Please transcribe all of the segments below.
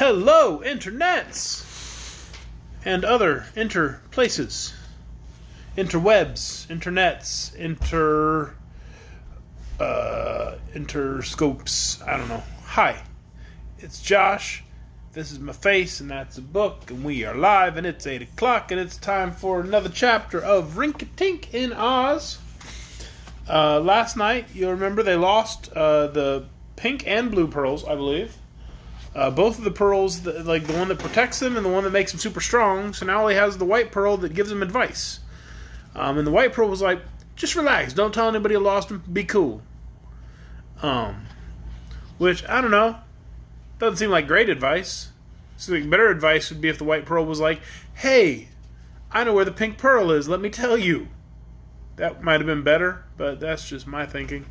Hello, internets! And other places. Interwebs, internets, interscopes, I don't know. Hi, it's Josh. This is my face, and that's a book, and we are live, and it's 8 o'clock, and it's time for another chapter of Rinkitink in Oz. Last night, you'll remember they lost the pink and blue pearls, I believe. Both of the pearls, like the one that protects them and the one that makes them super strong. So now he has the white pearl that gives him advice. And the white pearl was like, just relax, don't tell anybody you lost them, be cool. Which, I don't know, doesn't seem like great advice. So like better advice would be if the white pearl was like, hey, I know where the pink pearl is, let me tell you. That might have been better, but that's just my thinking.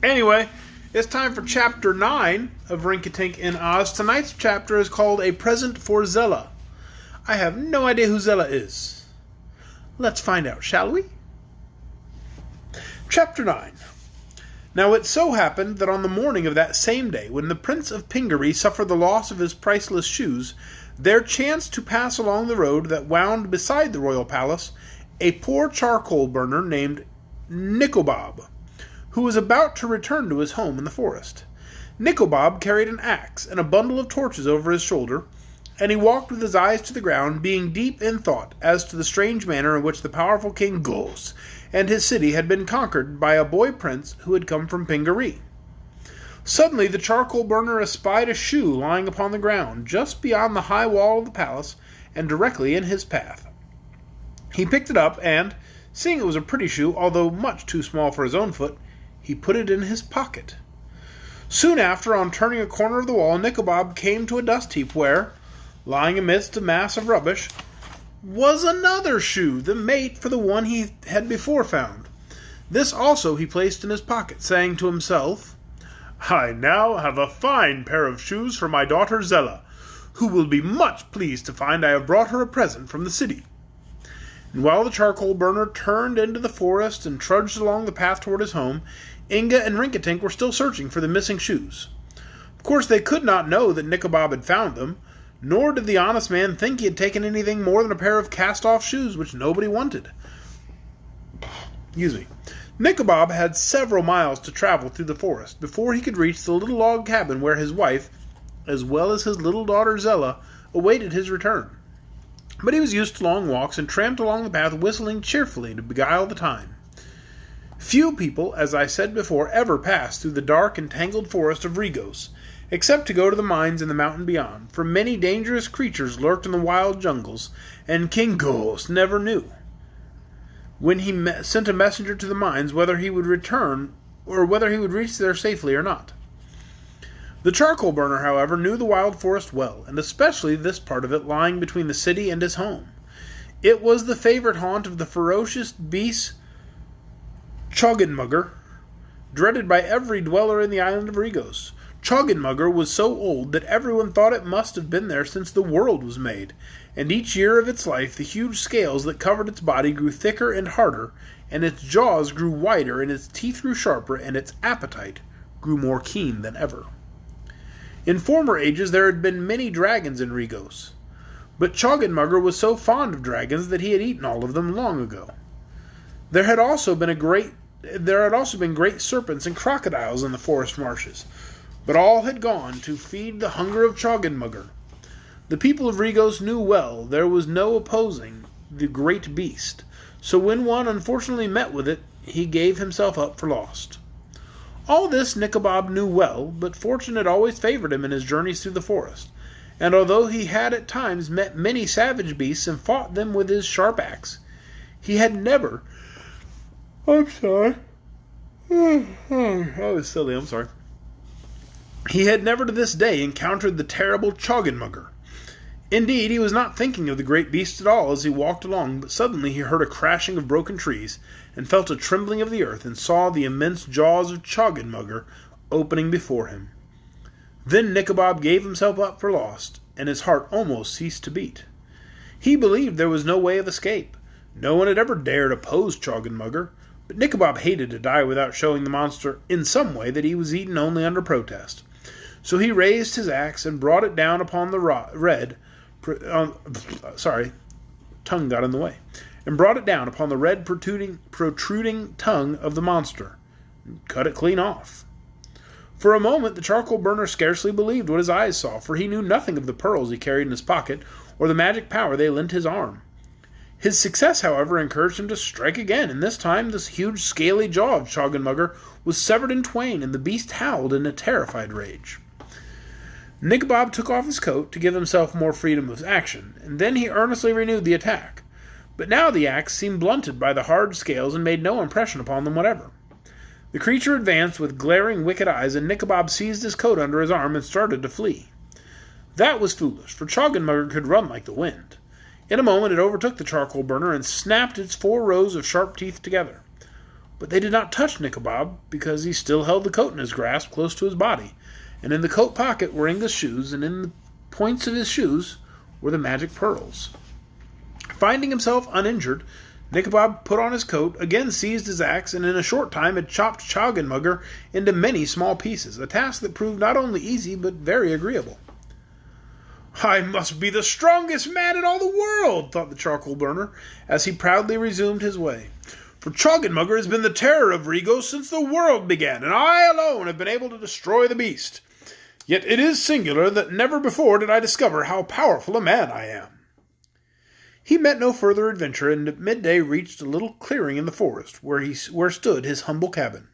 Anyway, it's time for Chapter 9 of Rinkitink in Oz. Tonight's chapter is called A Present for Zella. I have no idea who Zella is. Let's find out, shall we? Chapter 9. Now it so happened that on the morning of that same day, when the Prince of Pingaree suffered the loss of his priceless shoes, there chanced to pass along the road that wound beside the royal palace a poor charcoal burner named Nikobob, who was about to return to his home in the forest. Nikobob carried an axe and a bundle of torches over his shoulder, and he walked with his eyes to the ground, being deep in thought as to the strange manner in which the powerful King Gos and his city had been conquered by a boy prince who had come from Pingaree. Suddenly the charcoal burner espied a shoe lying upon the ground, just beyond the high wall of the palace, and directly in his path. He picked it up, and, seeing it was a pretty shoe, although much too small for his own foot, he put it in his pocket. Soon after, on turning a corner of the wall, Nikobob came to a dust heap where, lying amidst a mass of rubbish, was another shoe, the mate for the one he had before found. This also he placed in his pocket, saying to himself, I now have a fine pair of shoes for my daughter Zella, who will be much pleased to find I have brought her a present from the city. And while the charcoal burner turned into the forest and trudged along the path toward his home, Inga and Rinkitink were still searching for the missing shoes. Of course, they could not know that Nikobob had found them, nor did the honest man think he had taken anything more than a pair of cast-off shoes which nobody wanted. Nikobob had several miles to travel through the forest before he could reach the little log cabin where his wife, as well as his little daughter Zella, awaited his return. But he was used to long walks and tramped along the path whistling cheerfully to beguile the time. Few people, as I said before, ever passed through the dark and tangled forest of Regos, except to go to the mines in the mountain beyond, for many dangerous creatures lurked in the wild jungles, and King Gos never knew, when he sent a messenger to the mines, whether he would return, or whether he would reach there safely or not. The charcoal burner, however, knew the wild forest well, and especially this part of it lying between the city and his home. It was the favorite haunt of the ferocious beast Choggenmugger, dreaded by every dweller in the island of Regos. Choggenmugger was so old that everyone thought it must have been there since the world was made, and each year of its life the huge scales that covered its body grew thicker and harder, and its jaws grew wider, and its teeth grew sharper, and its appetite grew more keen than ever. In former ages there had been many dragons in Regos, but Choggenmugger was so fond of dragons that he had eaten all of them long ago. There had also been great serpents and crocodiles in the forest marshes, but all had gone to feed the hunger of Choggenmugger. The people of Regos knew well there was no opposing the great beast, so when one unfortunately met with it, he gave himself up for lost. All this Nikobob knew well, but fortune had always favored him in his journeys through the forest, and although he had at times met many savage beasts and fought them with his sharp axe, he had never... I'm sorry. That was silly, I'm sorry. He had never to this day encountered the terrible Choggenmugger. Indeed, he was not thinking of the great beast at all as he walked along, but suddenly he heard a crashing of broken trees, and felt a trembling of the earth, and saw the immense jaws of Choggenmugger opening before him. Then Nikobob gave himself up for lost, and his heart almost ceased to beat. He believed there was no way of escape. No one had ever dared oppose Choggenmugger, but Nikobob hated to die without showing the monster in some way that he was eaten only under protest. So he raised his axe and brought it down upon the tongue got in the way, and brought it down upon the red protruding tongue of the monster, and cut it clean off. For a moment the charcoal burner scarcely believed what his eyes saw, for he knew nothing of the pearls he carried in his pocket, or the magic power they lent his arm. His success, however, encouraged him to strike again, and this time the huge scaly jaw of Choggenmugger was severed in twain, and the beast howled in a terrified rage. Nikobob took off his coat to give himself more freedom of action, and then he earnestly renewed the attack. But now the axe seemed blunted by the hard scales and made no impression upon them whatever. The creature advanced with glaring, wicked eyes, and Nikobob seized his coat under his arm and started to flee. That was foolish, for Choggenmugger could run like the wind. In a moment it overtook the charcoal burner and snapped its 4 rows of sharp teeth together. But they did not touch Nikobob, because he still held the coat in his grasp close to his body, and in the coat pocket were Inga's shoes, and in the points of his shoes were the magic pearls. Finding himself uninjured, Nikobob put on his coat, again seized his axe, and in a short time had chopped Choggenmugger into many small pieces, a task that proved not only easy but very agreeable. "I must be the strongest man in all the world," thought the charcoal burner, as he proudly resumed his way. "For Choggenmugger has been the terror of Rigo since the world began, and I alone have been able to destroy the beast. Yet it is singular that never before did I discover how powerful a man I am." He met no further adventure, and at midday reached a little clearing in the forest, where stood his humble cabin.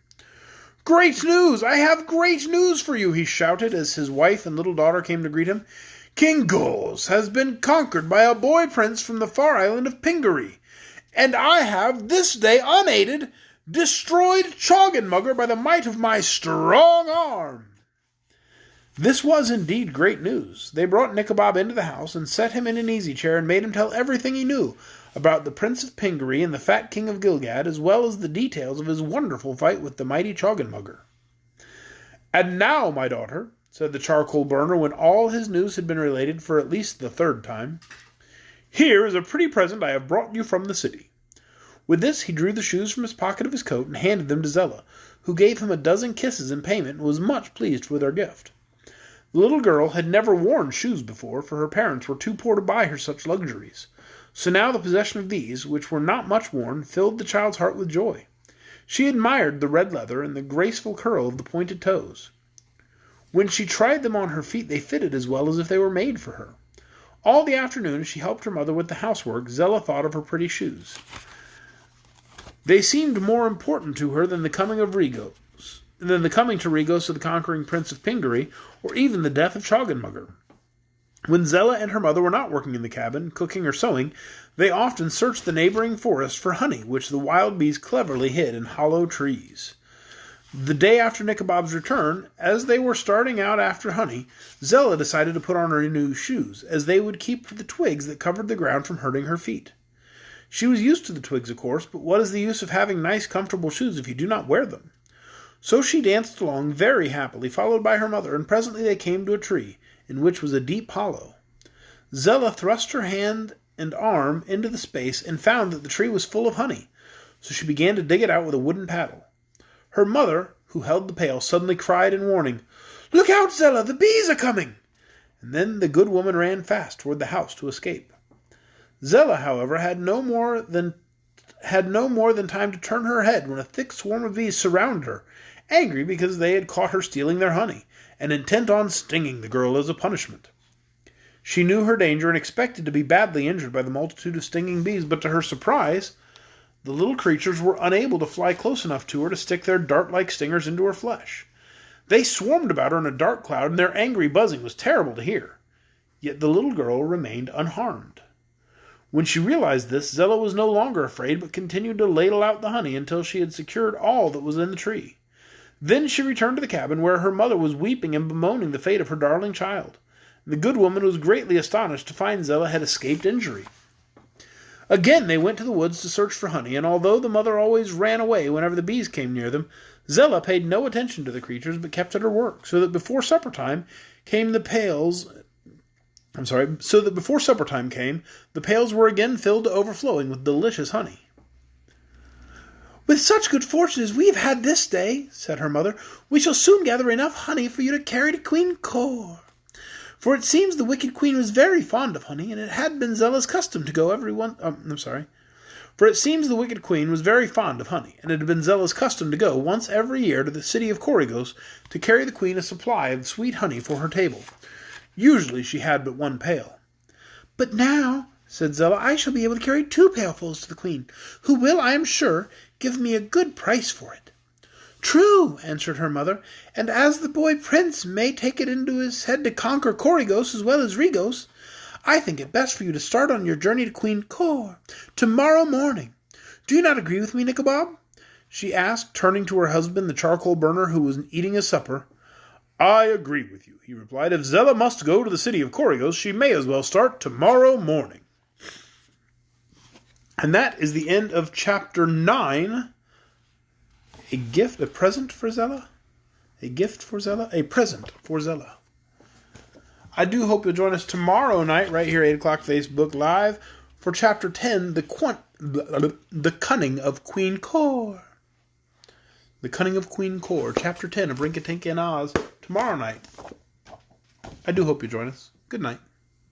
"Great news! I have great news for you!" he shouted, as his wife and little daughter came to greet him. "King Gols has been conquered by a boy prince from the far island of Pingaree, and I have, this day unaided, destroyed Choggenmugger by the might of my strong arm." This was indeed great news. They brought Nikobob into the house and set him in an easy-chair and made him tell everything he knew about the Prince of Pingaree and the fat King of Gilgad, as well as the details of his wonderful fight with the mighty Choggenmugger. "And now, my daughter," said the charcoal burner when all his news had been related for at least the 3rd time, "here is a pretty present I have brought you from the city." With this he drew the shoes from his pocket of his coat and handed them to Zella, who gave him a dozen kisses in payment and was much pleased with their gift. The little girl had never worn shoes before, for her parents were too poor to buy her such luxuries. So now the possession of these, which were not much worn, filled the child's heart with joy. She admired the red leather and the graceful curl of the pointed toes. When she tried them on her feet, they fitted as well as if they were made for her. All the afternoon, as she helped her mother with the housework, Zella thought of her pretty shoes. They seemed more important to her than the coming to Regos of the conquering Prince of Pingaree, or even the death of Choggenmugger. When Zella and her mother were not working in the cabin, cooking or sewing, they often searched the neighboring forest for honey, which the wild bees cleverly hid in hollow trees. The day after Nikobob's return, as they were starting out after honey, Zella decided to put on her new shoes, as they would keep the twigs that covered the ground from hurting her feet. She was used to the twigs, of course, but what is the use of having nice, comfortable shoes if you do not wear them? So she danced along very happily, followed by her mother, and presently they came to a tree, in which was a deep hollow. Zella thrust her hand and arm into the space, and found that the tree was full of honey, so she began to dig it out with a wooden paddle. Her mother, who held the pail, suddenly cried in warning, "Look out, Zella, the bees are coming!" And then the good woman ran fast toward the house to escape. Zella, however, had no more than time to turn her head when a thick swarm of bees surrounded her, angry because they had caught her stealing their honey, and intent on stinging the girl as a punishment. She knew her danger and expected to be badly injured by the multitude of stinging bees, but to her surprise, the little creatures were unable to fly close enough to her to stick their dart-like stingers into her flesh. They swarmed about her in a dark cloud, and their angry buzzing was terrible to hear. Yet the little girl remained unharmed. When she realized this, Zella was no longer afraid, but continued to ladle out the honey until she had secured all that was in the tree. Then she returned to the cabin, where her mother was weeping and bemoaning the fate of her darling child. The good woman was greatly astonished to find Zella had escaped injury. Again they went to the woods to search for honey, and although the mother always ran away whenever the bees came near them, Zella paid no attention to the creatures, but kept at her work, so that before supper time came, the pails were again filled to overflowing with delicious honey. "With such good fortune as we have had this day," said her mother, "we shall soon gather enough honey for you to carry to Queen Cor. For it seems the wicked queen was very fond of honey, and it had been Zella's custom to go For it seems the wicked queen was very fond of honey, and it had been Zella's custom to go once every year to the city of Corygos to carry the queen a supply of sweet honey for her table. Usually she had but one pail. "But now," said Zella, "I shall be able to carry 2 pailfuls to the queen, who will, I am sure, give me a good price for it." "True," answered her mother, "and as the boy prince may take it into his head to conquer Corygos as well as Regos, I think it best for you to start on your journey to Queen Cor tomorrow morning. Do you not agree with me, Nickabob?" she asked, turning to her husband, the charcoal burner, who was eating his supper. "I agree with you," he replied. "If Zella must go to the city of Corygos, she may as well start tomorrow morning." And that is the end of chapter 9. A present for Zella? A gift for Zella? A present for Zella. I do hope you'll join us tomorrow night, right here, 8 o'clock, Facebook Live, for chapter 10, The Cunning of Queen Cor. The Cunning of Queen Cor, chapter 10 of Rinkitink and Oz, tomorrow night. I do hope you join us. Good night.